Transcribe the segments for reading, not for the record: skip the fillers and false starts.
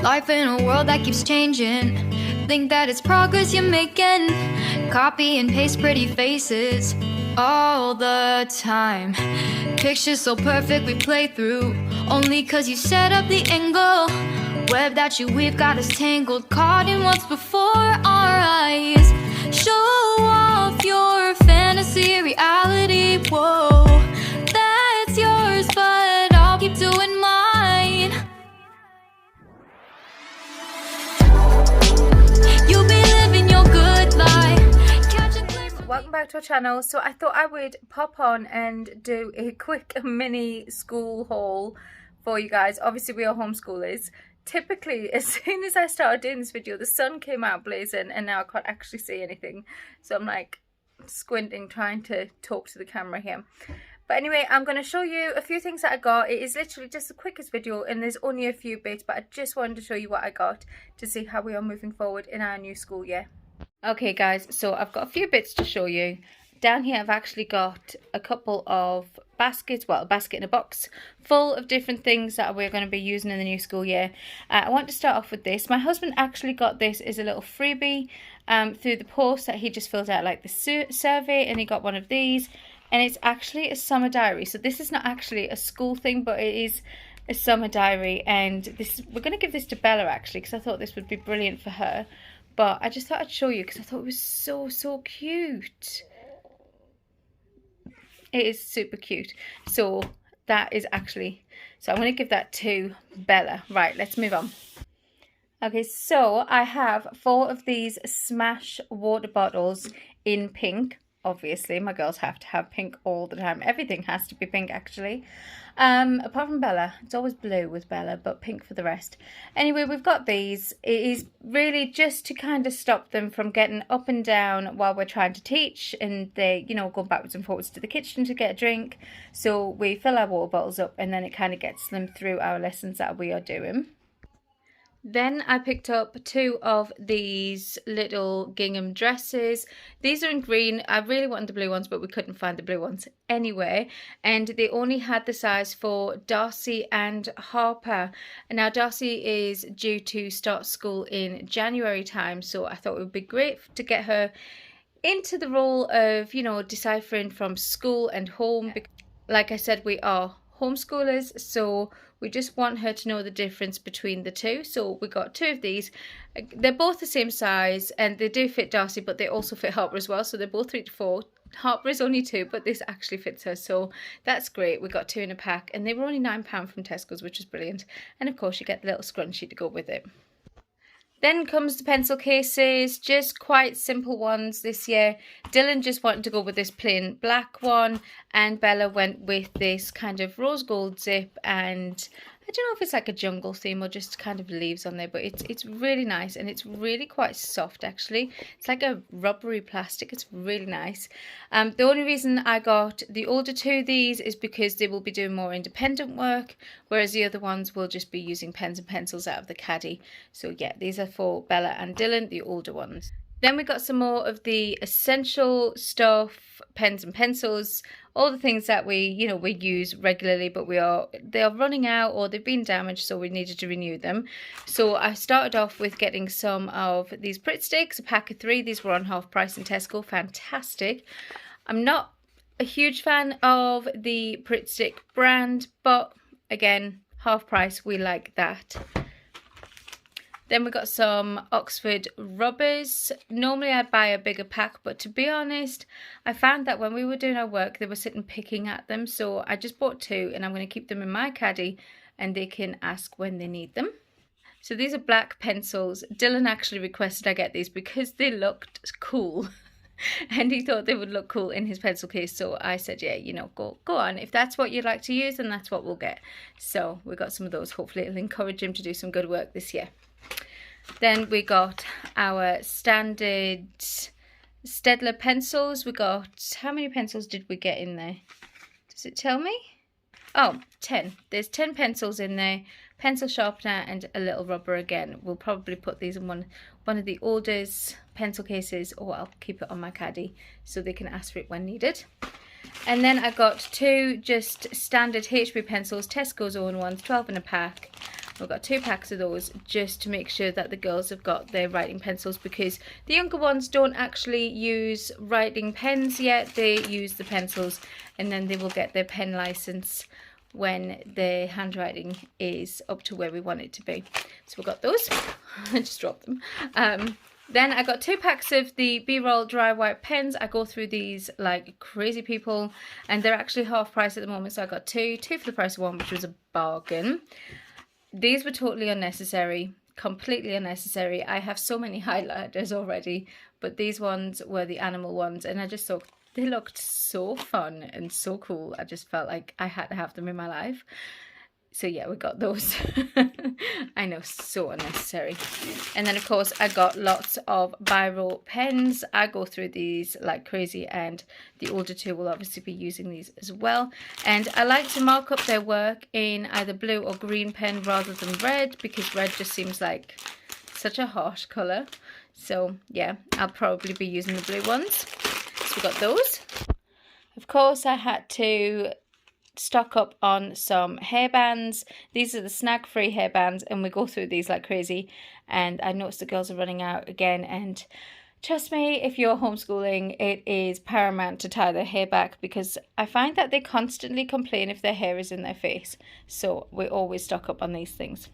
Life in a world that keeps changing. Think that it's progress you're making. Copy and paste pretty faces all the time. Pictures so perfect we play through, only cause you set up the angle. Web that you weave got us tangled, caught in what's before our eyes. Show off your fantasy reality, whoa, that's yours, but I'll keep doing mine. You'll be living your good life. Catch a glimpse. Welcome back to our channel. So I thought I would pop on and do a quick mini school haul for you guys. Obviously we are homeschoolers. Typically, as soon as I started doing this video, the sun came out blazing and now I can't actually see anything. So I'm like squinting, trying to talk to the camera here. But anyway, I'm going to show you a few things that I got. It is literally just the quickest video and there's only a few bits, but I just wanted to show you what I got to see how we are moving forward in our new school year. Okay guys, so I've got a few bits to show you. Down here I've actually got a couple of baskets, well, a basket and a box full of different things that we're going to be using in the new school year. I want to start off with this. My husband actually got this as a little freebie through the post that he just filled out like the survey, and he got one of these, and it's actually a summer diary. So this is not actually a school thing, but it is a summer diary, and this we're going to give this to Bella actually because I thought this would be brilliant for her. But I just thought I'd show you because I thought it was so cute. It is super cute. So that is actually, so I'm going to give that to Bella. Right, let's move on. Okay, so I have 4 of these Smash water bottles in pink. Obviously, my girls have to have pink all the time. Everything has to be pink, actually. Apart from Bella. It's always blue with Bella, but pink for the rest. Anyway, we've got these. It is really just to kind of stop them from getting up and down while we're trying to teach. And they, you know, go backwards and forwards to the kitchen to get a drink. So we fill our water bottles up and then it kind of gets them through our lessons that we are doing. Then I picked up 2 of these little gingham dresses. These are in green. I really wanted the blue ones, but we couldn't find the blue ones anyway. And they only had the size for Darcie and Harper. And now Darcie is due to start school in January time, so I thought it would be great to get her into the role of, you know, deciphering from school and home. Like I said, we are homeschoolers, so we just want her to know the difference between the two. So we got 2 of these. They're both the same size and they do fit Darcie, but they also fit Harper as well. So they're both 3 to 4. Harper is only 2, but this actually fits her, so that's great. We got 2 in a pack and they were only £9 from Tesco's, which is brilliant. And of course you get the little scrunchie to go with it. Then comes the pencil cases, just quite simple ones this year. Dylan just wanted to go with this plain black one, and Bella went with this kind of rose gold zip, and I don't know if it's like a jungle theme or just kind of leaves on there, but it's really nice and it's really quite soft actually. It's like a rubbery plastic. It's really nice. The only reason I got the older 2 of these is because they will be doing more independent work, whereas the other ones will just be using pens and pencils out of the caddy. So yeah, these are for Bella and Dylan, the older ones. Then we got some more of the essential stuff, pens and pencils, all the things that we use regularly, but they are running out or they've been damaged, so we needed to renew them. So I started off with getting some of these Pritt sticks, a pack of 3. These were on half price in Tesco, fantastic. I'm not a huge fan of the Pritt stick brand, but again, half price, we like that. Then we got some Oxford rubbers. Normally I'd buy a bigger pack, but to be honest, I found that when we were doing our work, they were sitting picking at them. So I just bought 2 and I'm going to keep them in my caddy and they can ask when they need them. So these are black pencils. Dylan actually requested I get these because they looked cool. And he thought they would look cool in his pencil case. So I said, yeah, you know, go on. If that's what you'd like to use, then that's what we'll get. So we got some of those. Hopefully it'll encourage him to do some good work this year. Then we got our standard Staedtler pencils. We got, how many pencils did we get in there? Does it tell me? Oh, 10. There's 10 pencils in there, pencil sharpener and a little rubber again. We'll probably put these in one of the oldest pencil cases, or I'll keep it on my caddy so they can ask for it when needed. And then I got 2 just standard HB pencils, Tesco's own ones, 12 in a pack. We've got 2 packs of those just to make sure that the girls have got their writing pencils, because the younger ones don't actually use writing pens yet. They use the pencils, and then they will get their pen license when their handwriting is up to where we want it to be. So we've got those. I just dropped them. Then I got 2 packs of the B-Roll dry white pens. I go through these like crazy people, and they're actually half price at the moment. So I got two for the price of one, which was a bargain. These were totally unnecessary, completely unnecessary. I have so many highlighters already, but these ones were the animal ones, and I just thought they looked so fun and so cool. I just felt like I had to have them in my life. So yeah, we got those. I know, so unnecessary. And then of course I got lots of biro pens. I go through these like crazy, and the older two will obviously be using these as well. And I like to mark up their work in either blue or green pen rather than red, because red just seems like such a harsh colour. So yeah, I'll probably be using the blue ones. So we got those. Of course I had to stock up on some hairbands. These are the snag-free hairbands, and we go through these like crazy, and I noticed the girls are running out again, and trust me, if you're homeschooling, it is paramount to tie their hair back, because I find that they constantly complain if their hair is in their face. So we always stock up on these things.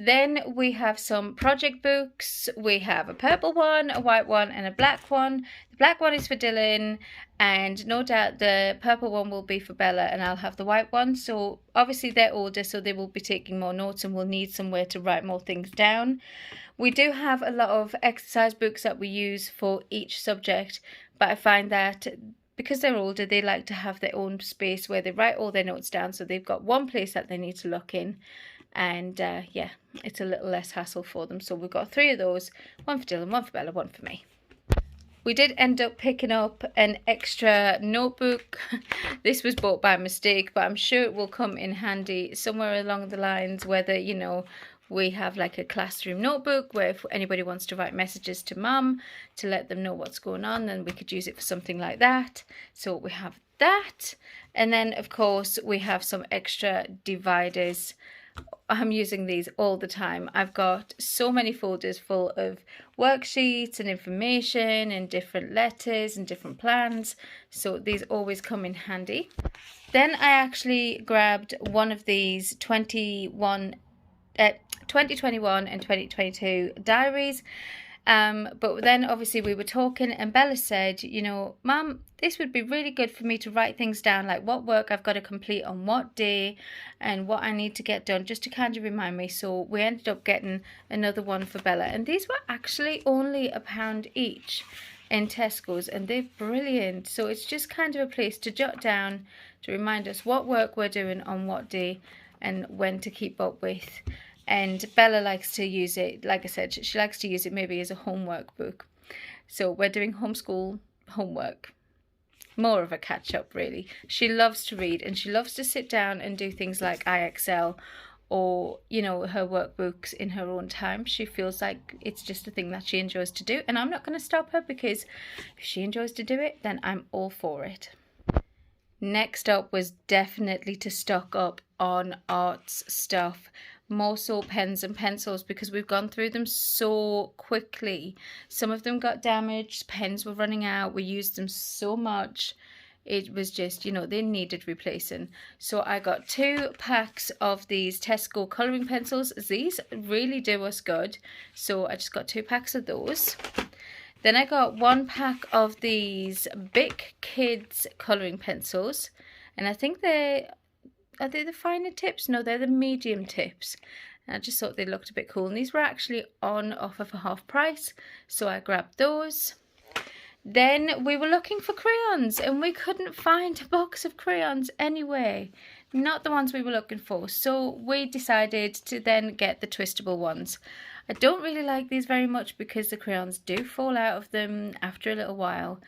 Then we have some project books. We have a purple one, a white one, and a black one. The black one is for Dylan, and no doubt the purple one will be for Bella, and I'll have the white one. So obviously they're older, so they will be taking more notes and will need somewhere to write more things down. We do have a lot of exercise books that we use for each subject, but I find that because they're older, they like to have their own space where they write all their notes down, so they've got one place that they need to look in. And yeah, it's a little less hassle for them. So we've got 3 of those, one for Dylan, one for Bella, one for me. We did end up picking up an extra notebook. This was bought by mistake, but I'm sure it will come in handy somewhere along the lines, whether, you know, we have like a classroom notebook where if anybody wants to write messages to mum to let them know what's going on, then we could use it for something like that. So we have that. And then of course we have some extra dividers. I'm using these all the time. I've got so many folders full of worksheets and information and different letters and different plans. So these always come in handy. Then I actually grabbed one of these 2021 and 2022 diaries. But then obviously we were talking, and Bella said, you know, Mum, this would be really good for me to write things down, like what work I've got to complete on what day and what I need to get done, just to kind of remind me. So we ended up getting another one for Bella, and these were actually only £1 each in Tesco's, and they're brilliant. So it's just kind of a place to jot down to remind us what work we're doing on what day and when to keep up with. And Bella likes to use it, like I said, she likes to use it maybe as a homework book. So we're doing homeschool homework. More of a catch-up, really. She loves to read, and she loves to sit down and do things like IXL or, you know, her workbooks in her own time. She feels like it's just a thing that she enjoys to do. And I'm not going to stop her, because if she enjoys to do it, then I'm all for it. Next up was definitely to stock up on arts stuff. More so pens and pencils, because we've gone through them so quickly. Some of them got damaged, pens were running out, we used them so much. It was just, you know, they needed replacing. So I got 2 packs of these Tesco colouring pencils. These really do us good. So I just got 2 packs of those. Then I got 1 pack of these Bic Kids colouring pencils. And I think are they the finer tips? No, they're the medium tips. And I just thought they looked a bit cool. And these were actually on offer for half price. So I grabbed those. Then we were looking for crayons, and we couldn't find a box of crayons anywhere. Not the ones we were looking for. So we decided to then get the twistable ones. I don't really like these very much because the crayons do fall out of them after a little while.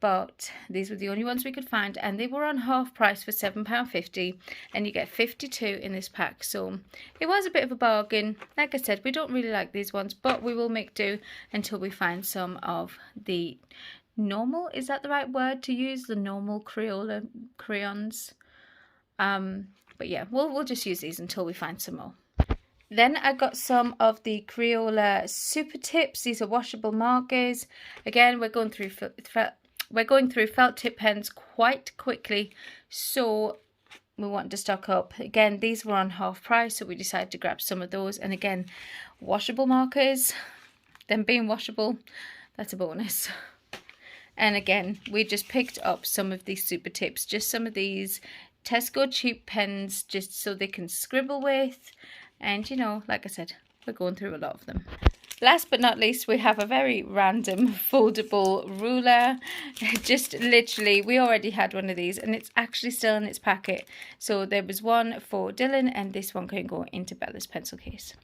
But these were the only ones we could find, and they were on half price for £7.50, and you get 52 in this pack. So it was a bit of a bargain. Like I said, we don't really like these ones, but we will make do until we find some of the normal, is that the right word to use? The normal Crayola crayons. But yeah, we'll just use these until we find some more. Then I got some of the Crayola Super Tips. These are washable markers. Again, we're going through felt tip pens quite quickly, so we wanted to stock up. Again, these were on half price, so we decided to grab some of those. And again, washable markers, them being washable, that's a bonus. And again, we just picked up some of these Super Tips, just some of these Tesco cheap pens, just so they can scribble with. And you know, like I said, we're going through a lot of them. Last but not least, we have a very random foldable ruler. Just literally, we already had one of these and it's actually still in its packet. So there was one for Dylan and this one can go into Bella's pencil case.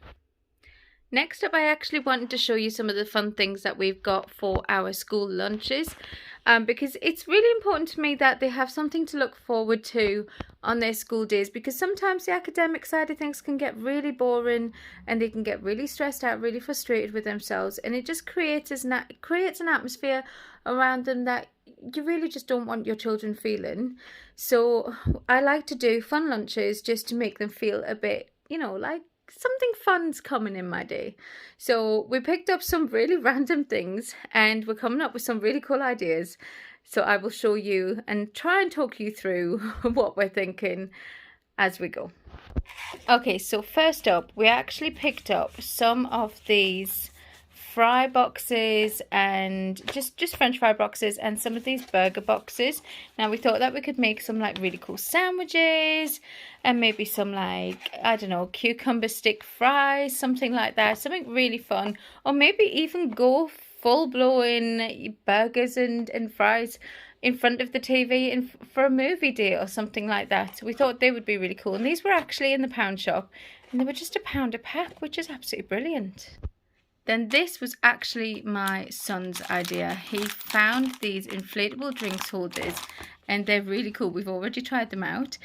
Next up, I actually wanted to show you some of the fun things that we've got for our school lunches, because it's really important to me that they have something to look forward to on their school days, because sometimes the academic side of things can get really boring and they can get really stressed out, really frustrated with themselves, and it just creates an atmosphere around them that you really just don't want your children feeling. So I like to do fun lunches just to make them feel a bit, you know, like something fun's coming in my day. So we picked up some really random things and we're coming up with some really cool ideas. So I will show you and try and talk you through what we're thinking as we go. Okay, so first up, we actually picked up some of these fry boxes and just French fry boxes and some of these burger boxes. Now we thought that we could make some like really cool sandwiches and maybe some like, I don't know, cucumber stick fries, something like that, something really fun, or maybe even go full-blown burgers and fries in front of the TV and for a movie day or something like that. So we thought they would be really cool, and these were actually in the pound shop and they were just £1 a pack, which is absolutely brilliant. Then this was actually my son's idea. He found these inflatable drinks holders and they're really cool. We've already tried them out.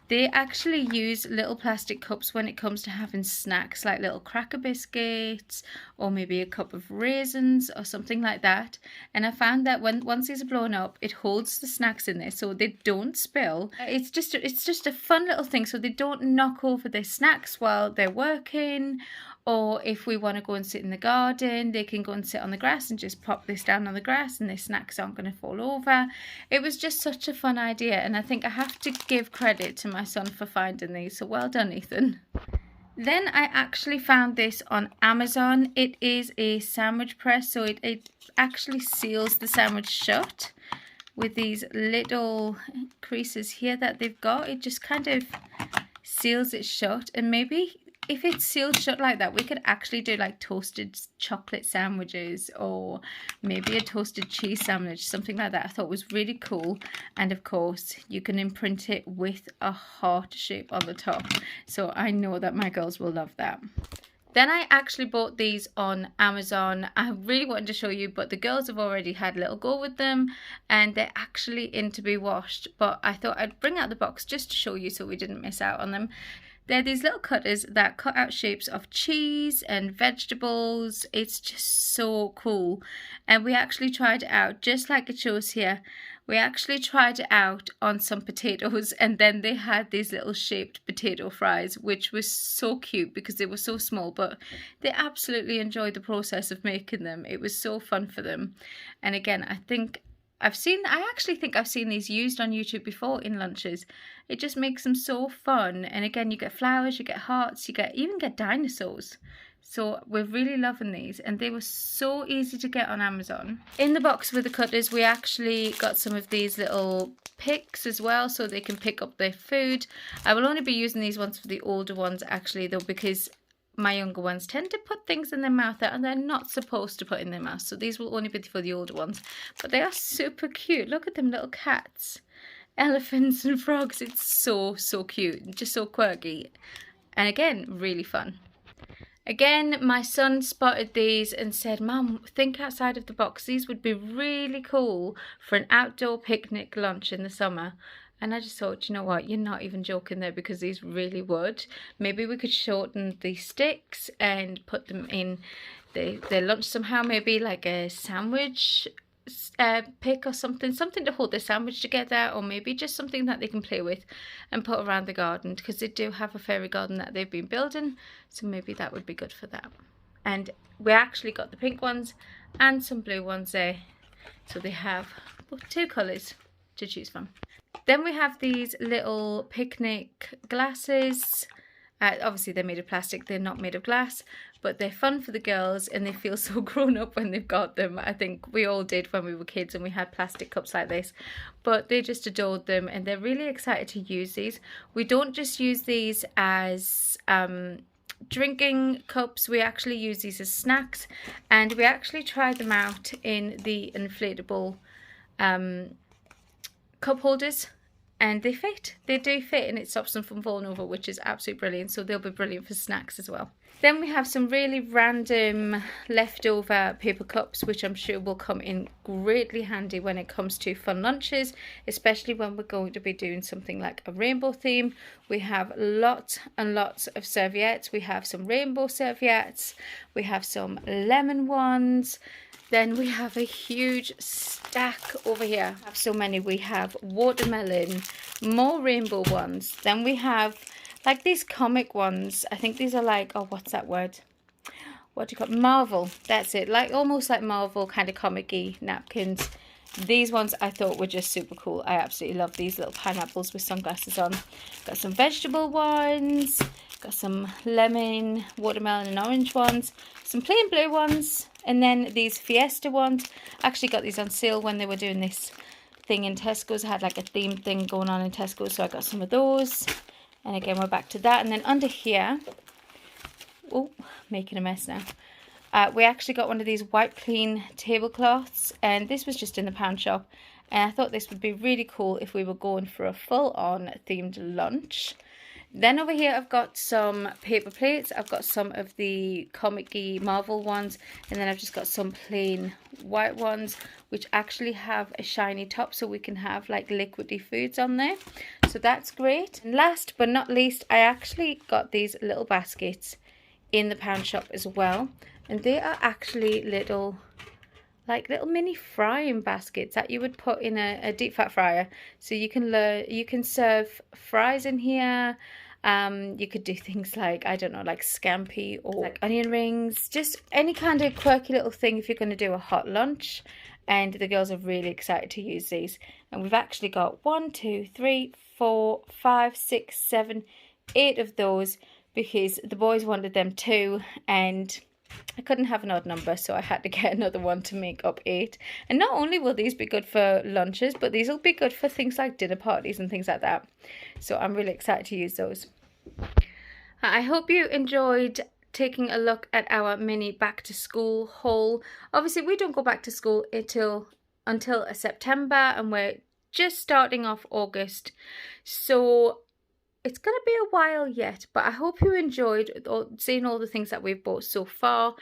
They actually use little plastic cups when it comes to having snacks, like little cracker biscuits or maybe a cup of raisins or something like that. And I found that once these are blown up, it holds the snacks in there so they don't spill. It's just a fun little thing so they don't knock over their snacks while they're working. Or if we want to go and sit in the garden, they can go and sit on the grass and just pop this down on the grass and their snacks aren't going to fall over. It was just such a fun idea, and I think I have to give credit to my son for finding these, so well done, Ethan. Then I actually found this on Amazon. It is a sandwich press, so it actually seals the sandwich shut with these little creases here that they've got. It just kind of seals it shut, and maybe if it's sealed shut like that, we could actually do like toasted chocolate sandwiches or maybe a toasted cheese sandwich, something like that. I thought was really cool. And of course, you can imprint it with a heart shape on the top. So I know that my girls will love that. Then I actually bought these on Amazon. I really wanted to show you, but the girls have already had a little go with them and they're actually in to be washed. But I thought I'd bring out the box just to show you so we didn't miss out on them. They're these little cutters that cut out shapes of cheese and vegetables. It's just so cool. And we actually tried it out, just like it shows here. We actually tried it out on some potatoes, and then they had these little shaped potato fries, which was so cute because they were so small, but they absolutely enjoyed the process of making them. It was so fun for them. And again, I actually think I've seen these used on YouTube before in lunches. It just makes them so fun. And again, you get flowers, you get hearts, even get dinosaurs. So we're really loving these, and they were so easy to get on Amazon. In the box with the cutters, we actually got some of these little picks as well, so they can pick up their food. I will only be using these ones for the older ones actually though, because my younger ones tend to put things in their mouth that they're not supposed to put in their mouth. So these will only be for the older ones. But they are super cute. Look at them little cats, elephants and frogs. It's so cute. Just so quirky. And again, really fun. Again, my son spotted these and said, "Mum, think outside of the box. These would be really cool for an outdoor picnic lunch in the summer." And I just thought, you know what, you're not even joking there, because these really would. Maybe we could shorten the sticks and put them in their lunch somehow, maybe like a sandwich pick or something to hold their sandwich together, or maybe just something that they can play with and put around the garden, because they do have a fairy garden that they've been building, so maybe that would be good for that. And we actually got the pink ones and some blue ones there, so they have 2 colours to choose from. Then we have these little picnic glasses. Obviously they're made of plastic, they're not made of glass, but they're fun for the girls and they feel so grown up when they've got them. I think we all did when we were kids and we had plastic cups like this, but they just adored them and they're really excited to use these. We don't just use these as drinking cups, we actually use these as snacks, and we actually tried them out in the inflatable cup holders, and they do fit, and it stops them from falling over, which is absolutely brilliant. So they'll be brilliant for snacks as well. Then we have some really random leftover paper cups, which I'm sure will come in greatly handy when it comes to fun lunches, especially when we're going to be doing something like a rainbow theme. We have lots and lots of serviettes. We have some rainbow serviettes, we have some lemon ones. Then we have a huge stack over here. We have so many. We have watermelon, more rainbow ones. Then we have like these comic ones. I think these are like, oh, what's that word? What do you call it? Marvel. That's it. Like almost like Marvel kind of comic-y napkins. These ones I thought were just super cool. I absolutely love these little pineapples with sunglasses on. Got some vegetable ones. Got some lemon, watermelon and orange ones. Some plain blue ones. And then these Fiesta ones. I actually got these on sale when they were doing this thing in Tesco's. I had like a theme thing going on in Tesco's, so I got some of those. And again, we're back to that. And then under here, oh, making a mess now. We actually got one of these wipe clean tablecloths, and this was just in the pound shop. And I thought this would be really cool if we were going for a full-on themed lunch. Then over here I've got some paper plates. I've got some of the comic-y Marvel ones, and then I've just got some plain white ones which actually have a shiny top, so we can have like liquidy foods on there. So that's great. And last but not least, I actually got these little baskets in the pound shop as well, and they are actually little mini frying baskets that you would put in a deep fat fryer. So you can serve fries in here. You could do things like, I don't know, like scampi or like onion rings, just any kind of quirky little thing if you're going to do a hot lunch. And the girls are really excited to use these. And we've actually got 1, 2, 3, 4, 5, 6, 7, 8 of those, because the boys wanted them too, and I couldn't have an odd number, so I had to get another one to make up 8. And not only will these be good for lunches, but these will be good for things like dinner parties and things like that. So I'm really excited to use those. I hope you enjoyed taking a look at our mini back to school haul. Obviously we don't go back to school until September, and we're just starting off August, so it's going to be a while yet, but I hope you enjoyed seeing all the things that we've bought so far.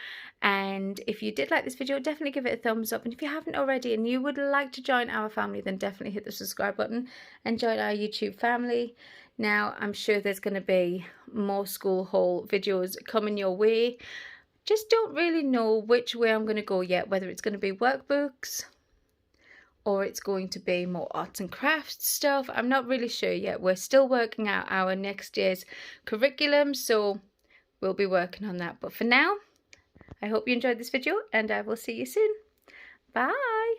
And if you did like this video, definitely give it a thumbs up. And if you haven't already and you would like to join our family, then definitely hit the subscribe button and join our YouTube family. Now, I'm sure there's going to be more school haul videos coming your way. Just don't really know which way I'm going to go yet, whether it's going to be workbooks or it's going to be more arts and crafts stuff. I'm not really sure yet. We're still working out our next year's curriculum, so we'll be working on that. But for now, I hope you enjoyed this video, and I will see you soon. Bye!